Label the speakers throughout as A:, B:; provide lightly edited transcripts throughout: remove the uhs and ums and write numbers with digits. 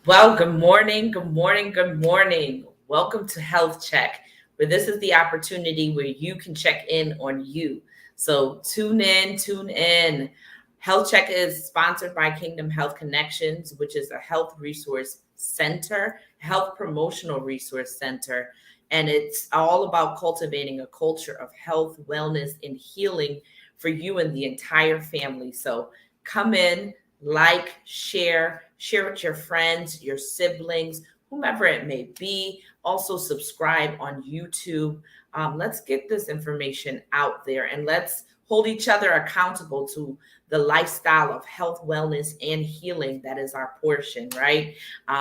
A: Well, good morning, good morning, good morning. Welcome to Health Check, where this is the opportunity where you can check in on you. So tune in, tune in. Health Check is sponsored by Kingdom Health Connections, which is a health resource center, health promotional resource center. And it's all about cultivating a culture of health, wellness, and healing for you and the entire family. So come in, like, share with your friends, your siblings, whomever it may be. Also, subscribe on YouTube. Let's get this information out there and let's hold each other accountable to the lifestyle of health, wellness, and healing that is our portion, right?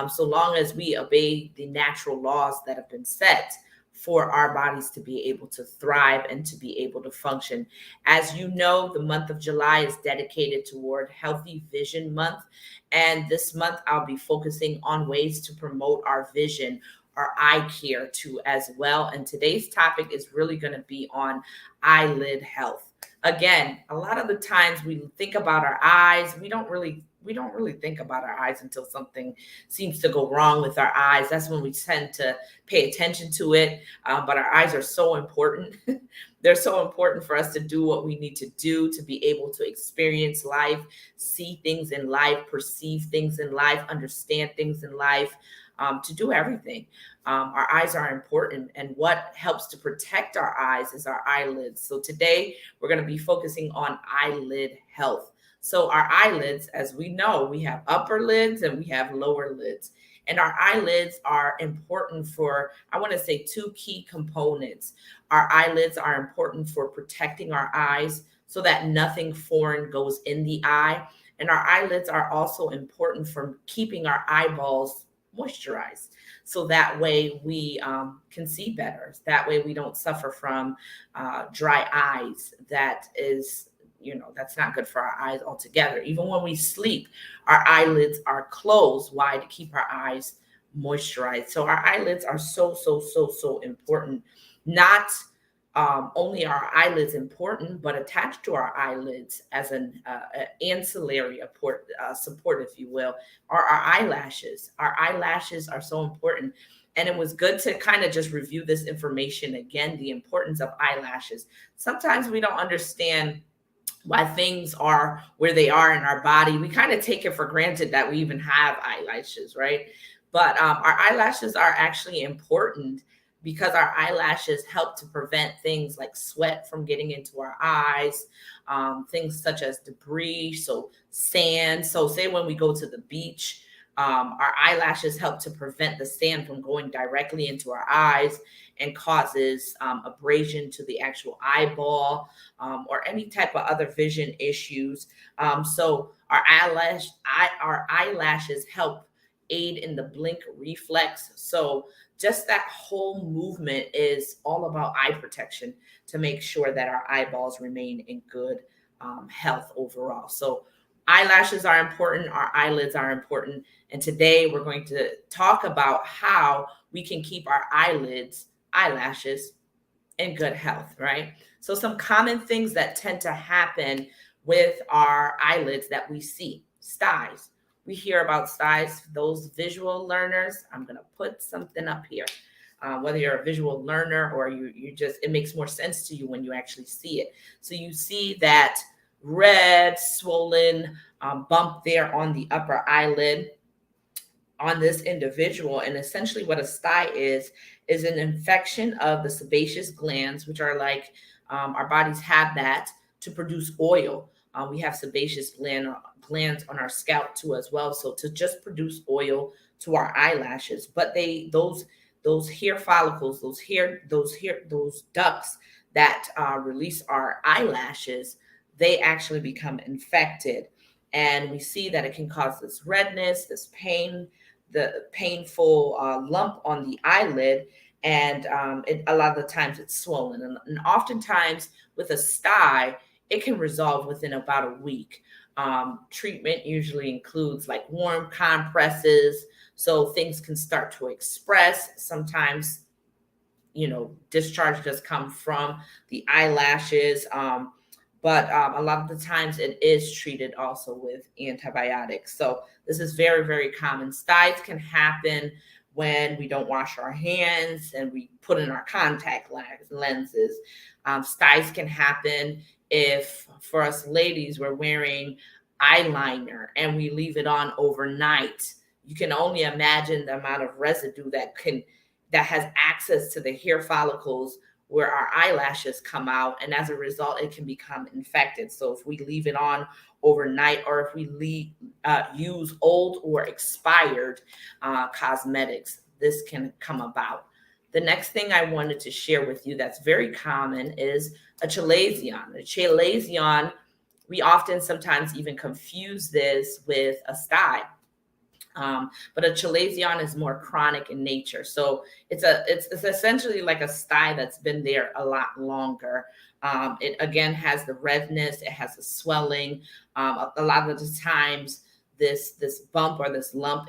A: So long as we obey the natural laws that have been set for our bodies to be able to thrive and to be able to function. As you know, the month of July is dedicated toward Healthy Vision Month. And this month, I'll be focusing on ways to promote our vision, our eye care too, as well. And today's topic is really going to be on eyelid health. Again, a lot of the times we think about our eyes, we don't really think about our eyes until something seems to go wrong with our eyes. That's when we tend to pay attention to it. But our eyes are so important. They're so important for us to do what we need to do to be able to experience life, see things in life, perceive things in life, understand things in life, to do everything. Our eyes are important, and what helps to protect our eyes is our eyelids. So today we're going to be focusing on eyelid health. So our eyelids, as we know, we have upper lids and we have lower lids. And our eyelids are important for, I want to say, two key components. Our eyelids are important for protecting our eyes so that nothing foreign goes in the eye. And our eyelids are also important for keeping our eyeballs moisturized. So that way we can see better. That way we don't suffer from dry eyes. That's not good for our eyes altogether. Even when we sleep, our eyelids are closed. Why? To keep our eyes moisturized. So our eyelids are so important. Not only are our eyelids important, but attached to our eyelids as an ancillary support, if you will, are our eyelashes. Our eyelashes are so important. And it was good to kind of just review this information again, the importance of eyelashes. Sometimes we don't understand why things are where they are in our body. We kind of take it for granted that we even have eyelashes, right? But our eyelashes are actually important because our eyelashes help to prevent things like sweat from getting into our eyes, things such as debris, so sand. So say when we go to the beach, our eyelashes help to prevent the sand from going directly into our eyes and causes abrasion to the actual eyeball, or any type of other vision issues. So our eyelashes help aid in the blink reflex. So just that whole movement is all about eye protection to make sure that our eyeballs remain in good health overall. So eyelashes are important, our eyelids are important. And today we're going to talk about how we can keep our eyelashes in good health, right? So some common things that tend to happen with our eyelids that we see: styes. We hear about styes. Those visual learners, I'm going to put something up here. Whether you're a visual learner or you just, it makes more sense to you when you actually see it. So you see that red, swollen bump there on the upper eyelid on this individual. And essentially what a stye is an infection of the sebaceous glands, which are like, our bodies have that to produce oil. We have sebaceous glands on our scalp too as well, so to just produce oil to our eyelashes. But those hair follicles, those ducts that release our eyelashes, they actually become infected. And we see that it can cause this redness, this pain, the painful lump on the eyelid. And a lot of the times it's swollen. And oftentimes with a stye, it can resolve within about a week. Treatment usually includes like warm compresses, so things can start to express. Sometimes, discharge does come from the eyelashes. but a lot of the times it is treated also with antibiotics. So this is very, very common. Styes can happen when we don't wash our hands and we put in our contact lenses. Styes can happen if, for us ladies, we're wearing eyeliner and we leave it on overnight. You can only imagine the amount of residue that has access to the hair follicles where our eyelashes come out, and as a result it can become infected. So if we leave it on overnight, or if we use old or expired cosmetics, this can come about. The next thing I wanted to share with you that's very common is a Chilizion. A Chilizion, we often sometimes even confuse this with a sty. But a Chilizion is more chronic in nature. So it's essentially like a sty that's been there a lot longer. It again has the redness, it has the swelling. A lot of the times this bump or this lump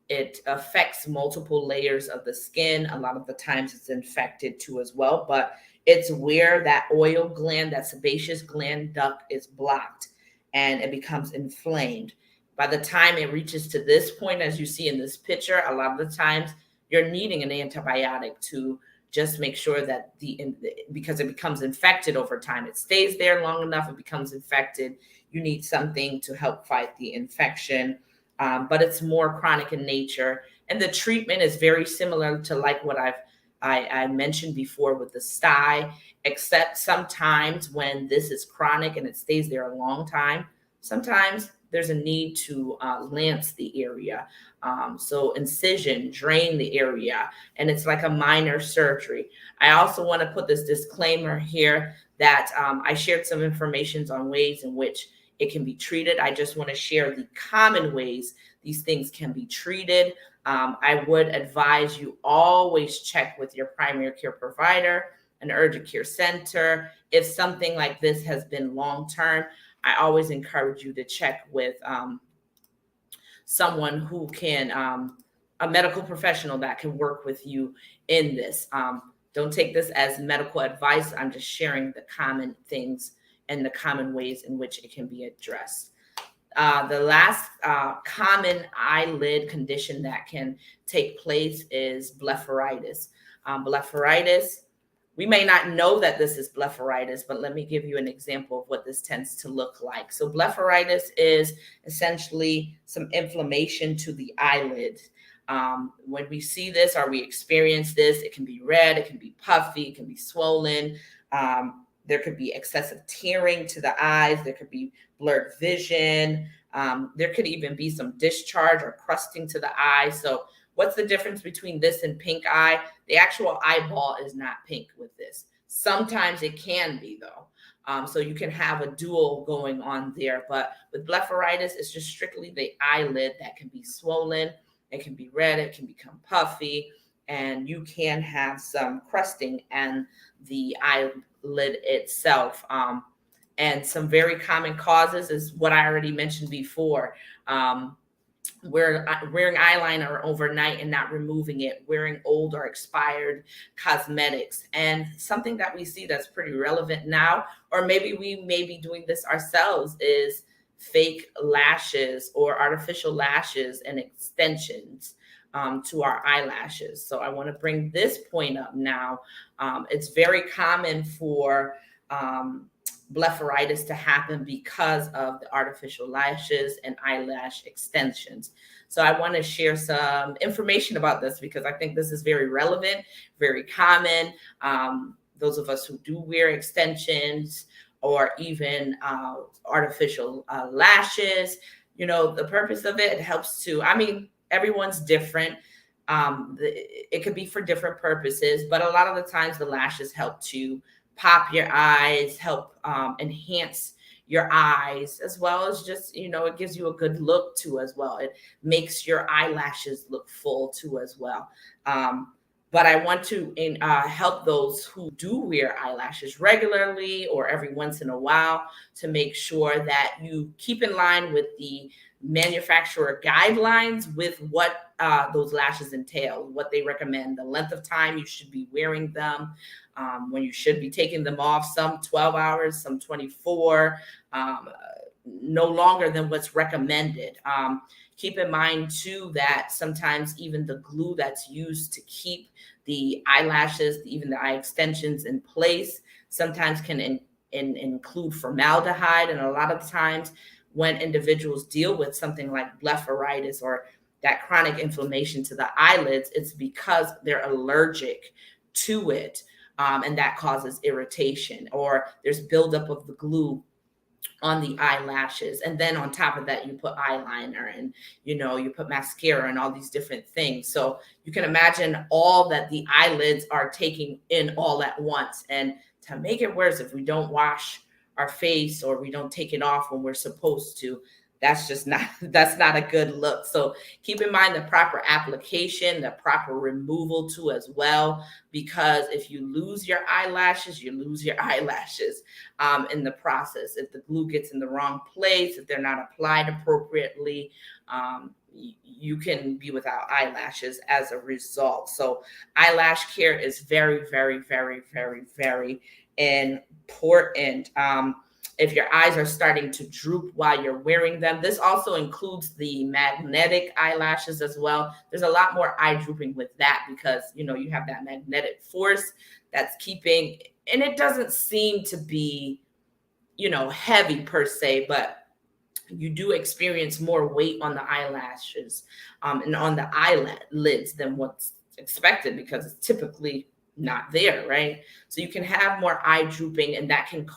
A: it affects multiple layers of the skin. A lot of the times it's infected too as well, but it's where that oil gland, that sebaceous gland duct is blocked and it becomes inflamed. By the time it reaches to this point, as you see in this picture, a lot of the times you're needing an antibiotic to just make sure that because it becomes infected over time, it stays there long enough, it becomes infected. You need something to help fight the infection, but it's more chronic in nature. And the treatment is very similar to like what I mentioned before with the sty, except sometimes when this is chronic and it stays there a long time, sometimes there's a need to lance the area. So incision, drain the area, and it's like a minor surgery. I also want to put this disclaimer here that I shared some information on ways in which it can be treated. I just want to share the common ways these things can be treated. I would advise you always check with your primary care provider, an urgent care center. If something like this has been long-term, I always encourage you to check with someone who can, a medical professional that can work with you in this. Don't take this as medical advice. I'm just sharing the common things and the common ways in which it can be addressed. The last common eyelid condition that can take place is blepharitis. Blepharitis, we may not know that this is blepharitis, but let me give you an example of what this tends to look like. So blepharitis is essentially some inflammation to the eyelid. When we see this or we experience this, it can be red, it can be puffy, it can be swollen. There could be excessive tearing to the eyes. There could be blurred vision. There could even be some discharge or crusting to the eye. So what's the difference between this and pink eye? The actual eyeball is not pink with this. Sometimes it can be though. So you can have a dual going on there. But with blepharitis, it's just strictly the eyelid that can be swollen. It can be red. It can become puffy. And you can have some crusting and the eyelid itself. And some very common causes is what I already mentioned before. Wearing eyeliner overnight and not removing it, wearing old or expired cosmetics. And something that we see that's pretty relevant now, or maybe we may be doing this ourselves, is fake lashes or artificial lashes and extensions to our eyelashes. So I want to bring this point up now. It's very common for blepharitis to happen because of the artificial lashes and eyelash extensions. So I want to share some information about this because I think this is very relevant, very common. Those of us who do wear extensions or even artificial lashes, the purpose of it helps to, everyone's different. It could be for different purposes, but a lot of the times the lashes help to pop your eyes, help enhance your eyes, as well as just, it gives you a good look too as well. It makes your eyelashes look full too as well. But I want to help those who do wear eyelashes regularly or every once in a while to make sure that you keep in line with the manufacturer guidelines with what those lashes entail, what they recommend, the length of time you should be wearing them. when you should be taking them off, some 12 hours, some 24, no longer than what's recommended. Keep in mind too that sometimes even the glue that's used to keep the eyelashes, even the eye extensions in place, sometimes can include formaldehyde. And a lot of times when individuals deal with something like blepharitis or that chronic inflammation to the eyelids, it's because they're allergic to it. And that causes irritation, or there's buildup of the glue on the eyelashes. And then on top of that, you put eyeliner and, you put mascara and all these different things. So you can imagine all that the eyelids are taking in all at once. And to make it worse, if we don't wash our face or we don't take it off when we're supposed to, that's not a good look. So keep in mind the proper application, the proper removal too as well, because if you lose your eyelashes, you lose your eyelashes in the process. If the glue gets in the wrong place, if they're not applied appropriately, you can be without eyelashes as a result. So eyelash care is very, very, very, very, very important. If your eyes are starting to droop while you're wearing them, this also includes the magnetic eyelashes as well. There's a lot more eye drooping with that because, you have that magnetic force that's keeping, and it doesn't seem to be, heavy per se, but you do experience more weight on the eyelashes and on the eyelids than what's expected because it's typically not there, right? So you can have more eye drooping, and that can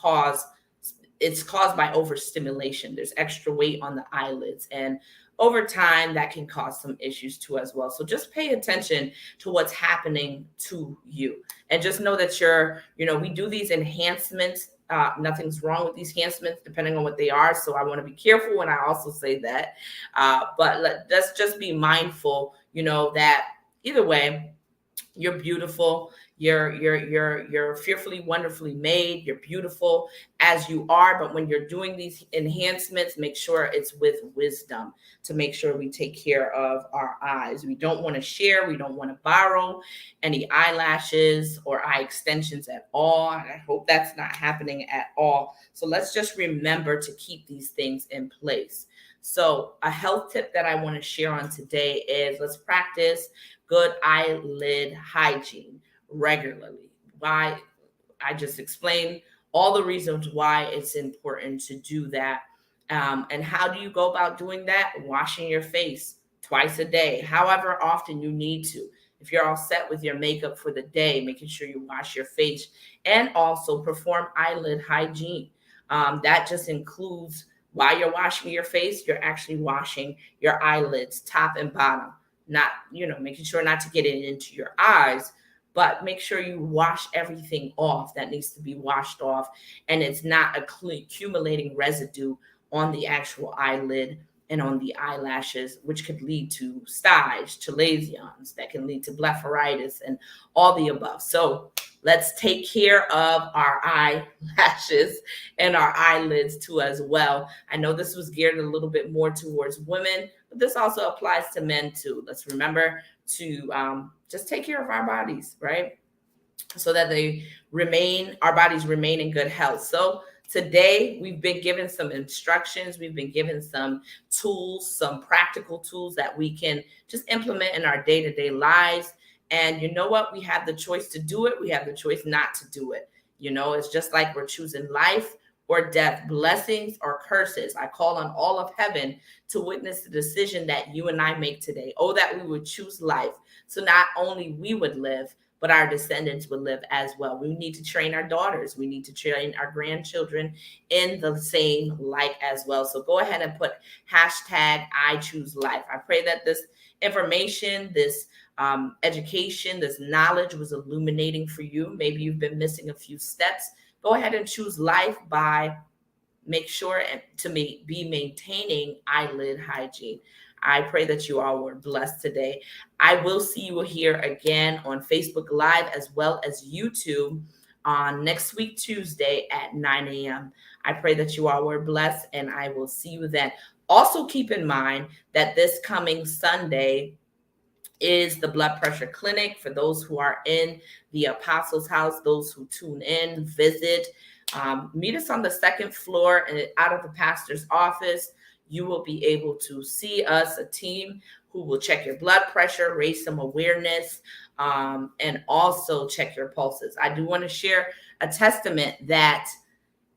A: it's caused by overstimulation. There's extra weight on the eyelids, and over time that can cause some issues too as well. So just pay attention to what's happening to you, and just know that we do these enhancements. Nothing's wrong with these enhancements depending on what they are. So I want to be careful when I also say that, but let's just be mindful, that either way, you're beautiful. You're fearfully, wonderfully made. You're beautiful as you are. But when you're doing these enhancements, make sure it's with wisdom to make sure we take care of our eyes. We don't want to share. We don't want to borrow any eyelashes or eye extensions at all. And I hope that's not happening at all. So let's just remember to keep these things in place. So a health tip that I want to share on today is let's practice good eyelid hygiene regularly. Why? I just explained all the reasons why it's important to do that. And how do you go about doing that? Washing your face twice a day, however often you need to. If you're all set with your makeup for the day, making sure you wash your face and also perform eyelid hygiene. That just includes while you're washing your face, you're actually washing your eyelids, top and bottom. Not, making sure not to get it into your eyes, but make sure you wash everything off that needs to be washed off, and it's not accumulating residue on the actual eyelid and on the eyelashes, which could lead to styes, Chilizions, that can lead to blepharitis and all the above. So let's take care of our eyelashes and our eyelids too as well. I know this was geared a little bit more towards women, but this also applies to men too. Let's remember to just take care of our bodies, right? So that our bodies remain in good health. So today, we've been given some instructions. We've been given some tools, some practical tools that we can just implement in our day-to-day lives. And you know what? We have the choice to do it. We have the choice not to do it. It's just like we're choosing life or death, blessings or curses. I call on all of heaven to witness the decision that you and I make today. Oh, that we would choose life. So not only we would live, but our descendants would live as well. We need to train our daughters. We need to train our grandchildren in the same light as well. So go ahead and put hashtag I choose life. I pray that this information, this education, this knowledge was illuminating for you. Maybe you've been missing a few steps. Go ahead and choose life by make sure to be maintaining eyelid hygiene. I pray that you all were blessed today. I will see you here again on Facebook Live as well as YouTube on next week, Tuesday at 9 a.m. I pray that you all were blessed, and I will see you then. Also keep in mind that this coming Sunday, is the blood pressure clinic for those who are in the Apostles House, those who tune in, visit. Meet us on the second floor and out of the pastor's office. You will be able to see us, a team who will check your blood pressure, raise some awareness, and also check your pulses. I do want to share a testament that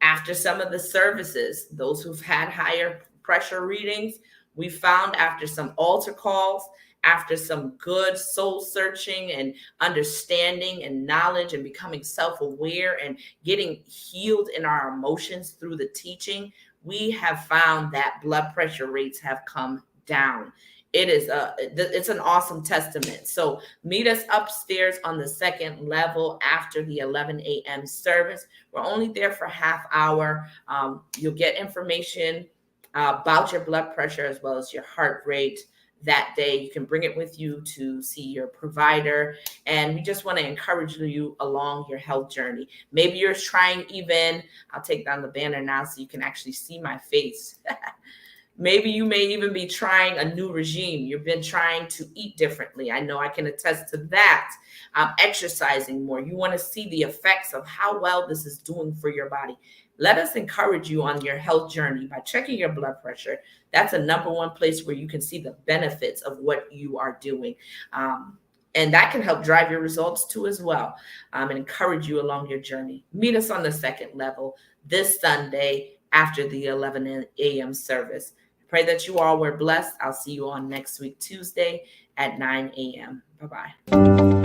A: after some of the services, those who've had higher pressure readings, we found after some altar calls, after some good soul searching and understanding and knowledge and becoming self-aware and getting healed in our emotions through the teaching, we have found that blood pressure rates have come down. It's an awesome testament. So meet us upstairs on the second level after the 11 a.m. service. We're only there for half hour. You'll get information about your blood pressure as well as your heart rate that day. You can bring it with you to see your provider. And we just want to encourage you along your health journey. Maybe you're trying I'll take down the banner now so you can actually see my face. Maybe you may even be trying a new regime. You've been trying to eat differently. I know I can attest to that. Exercising more. You want to see the effects of how well this is doing for your body. Let us encourage you on your health journey by checking your blood pressure. That's a number one place where you can see the benefits of what you are doing. And that can help drive your results too as well, and encourage you along your journey. Meet us on the second level this Sunday after the 11 a.m. service. Pray that you all were blessed. I'll see you on next week, Tuesday at 9 a.m. Bye-bye.